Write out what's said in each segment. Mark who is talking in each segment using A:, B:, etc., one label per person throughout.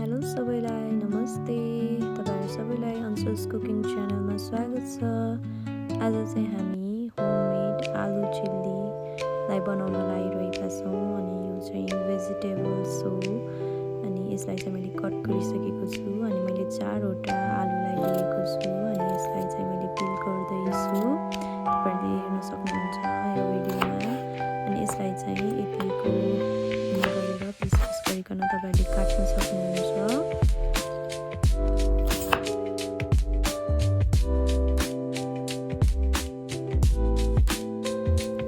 A: Hello सबैलाई नमस्ते। तपाईहरु सबैलाई अन्सुस कुकिङ च्यानलमा स्वागत छ। आज चाहिँ हामी होममेड आलु चिल्लीलाई बनाउन लागिरहेका छौँ अनि यो चाहिँ भेजिटेबल्स हो अनि यसलाई चाहिँ मैले कट गरिसकेको छु अनि मैले 4 वटा आलुलाई लिएको छु अनि यसलाई चाहिँ मैले पिल गर्दै छु। तपाईहरुले हेर्न सक्नुहुन्छ यो भिडियोमा अनि यसलाई चाहिँ यतिको गरेर पिस गरिकन तपाईहरुले काट्न सक्नुहुन्छ।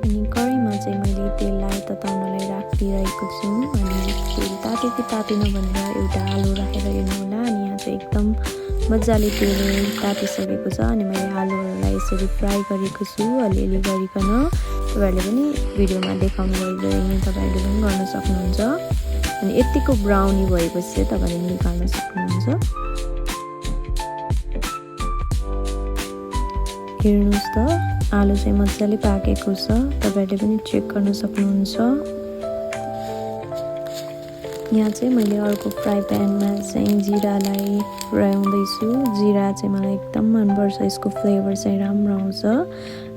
A: अनि कराईमा चाहिँ मैले तेललाई तताउनलाई राखिरहेको छु अनि तेल ताते कि तातेन भनेर एउटा आलु राखेर हेर्नुहोला अनि यहाँ चाहिँ एकदम मजाले तेल तातिसकेको छ अनि मैले आलुहरूलाई यसरी फ्राई गरेको छु अलिअलि गरिकन। तपाईहरुले पनि भिडियोमा देखाउनु भइरहेको तपाईहरुले पनि गर्न सक्नुहुन्छ अनि यतिको ब्राउनी भएपछि चाहिँ तपाईहरुले निकाल्न सक्नुहुन्छ। हेर्नुस् त आलु चाहिँ मजाले पाकेको छ, तपाईहरुले पनि चेक गर्न सक्नुहुन्छ। यहाँ चाहिँ मैले अर्को फ्राई प्यानमा चाहिँ जिरालाई फ्राइउँदैछु। जिरा चाहिँ मलाई एकदम मनपर्छ, यसको फ्लेभर चाहिँ राम्रो आउँछ।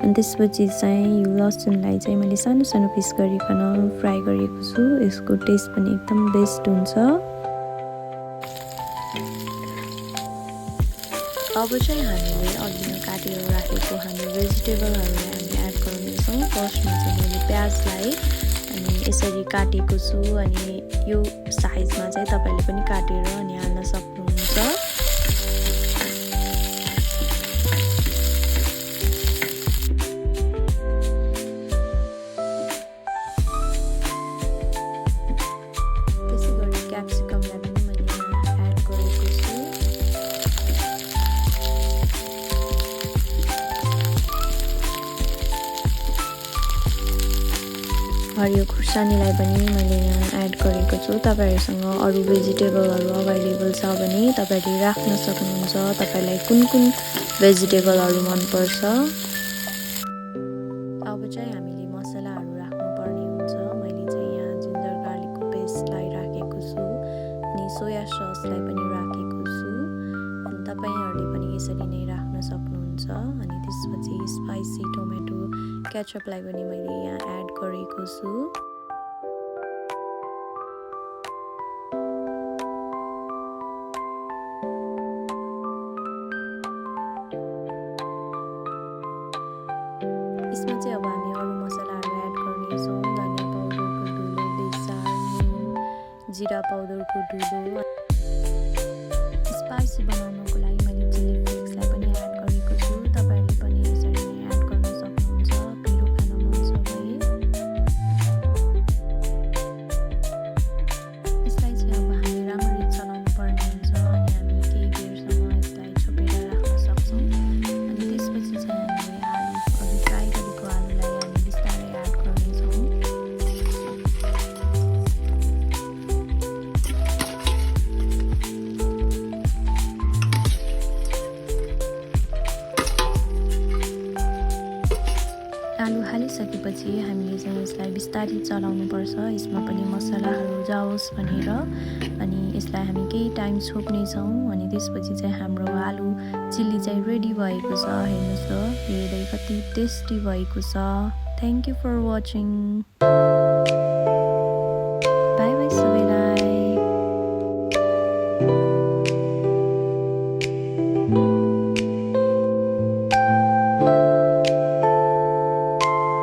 A: अनि त्यसपछि चाहिँ यो लसुनलाई चाहिँ मैले सानो सानो पिस गरिकन फ्राई गरेको छु। यसको टेस्ट पनि एकदम बेस्ट हुन्छ। अब चाहिँ हामीले अघि काटेर राखेको हामी भेजिटेबलहरूलाई हामी एड गर्नेछौँ। फर्स्टमा चाहिँ मैले प्याजलाई अनि यसरी काटेको छु अनि यो साइजमा चाहिँ तपाईले पनि काटेर अनि हाल्न सक्नुहुन्छ। त्यसै गरी क्याप्सिकमलाई पनि मैले यहाँ एड गरेको छु। हरियो खुर्सानीलाई पनि मैले यहाँ एड गरेको छु। तपाईहरुसँग अरु भेजिटेबलहरु अभाइलेबल छ भने तपाईहरुले राख्न सक्नुहुन्छ। तपाईलाई कुन कुन भेजिटेबलहरु मन पर्छ। अब चाहिँ हामीले मसलाहरु राख्नु पर्ने हुन्छ। मैले चाहिँ यहाँ जिन्जर गार्लिकको पेस्टलाई राखेको छु अनि सोया ससलाई पनि राखेको छु अनि तपाईहरुले पनि यसरी नै राख्न सक्नुहुन्छ। अनि त्यसपछि स्पाइसी टोमेटो केचपलाई पनि मैले यहाँ एड गरेको छु। यसमा चाहिँ अब हामी अरु मसलाहरु एड गर्नेछौँ। धनिया पाउडरको धुलो, बेसार, नुन, जिरा पाउडरको धुलो। स्पाइसी बनाउनको लागि मैले चिली फ्लेक्सलाई पनि एड गरेको छु। तपाईहरुले पनि यसरी नै एड गर्न सक्नुहुन्छ पिरो खान मन छ भने। यसलाई चाहिँ अब हामी राम्ररी चलाउनु पर्ने हुन्छ अनि हामी केही बेरसम्म यसलाई छोपेर राख्न सक्छौँ। अनि त्यसपछि चाहिँ हामीले आलु अघि फ्राई गरेको आलुलाई हामी बिस्तारै एड गर्नेछौँ। आलु हालिसकेपछि हामीले चाहिँ यसलाई बिस्तारै चलाउनु पर्छ। यसमा पनि मसलाहरू जाओस् भनेर अनि यसलाई हामी केही टाइम छोप्नेछौँ अनि त्यसपछि चाहिँ हाम्रो आलु चिल्ली चाहिँ रेडी भएको छ। हेर्नुहोस् त हेर्दै कति टेस्टी भएको छ। Thank you for watching.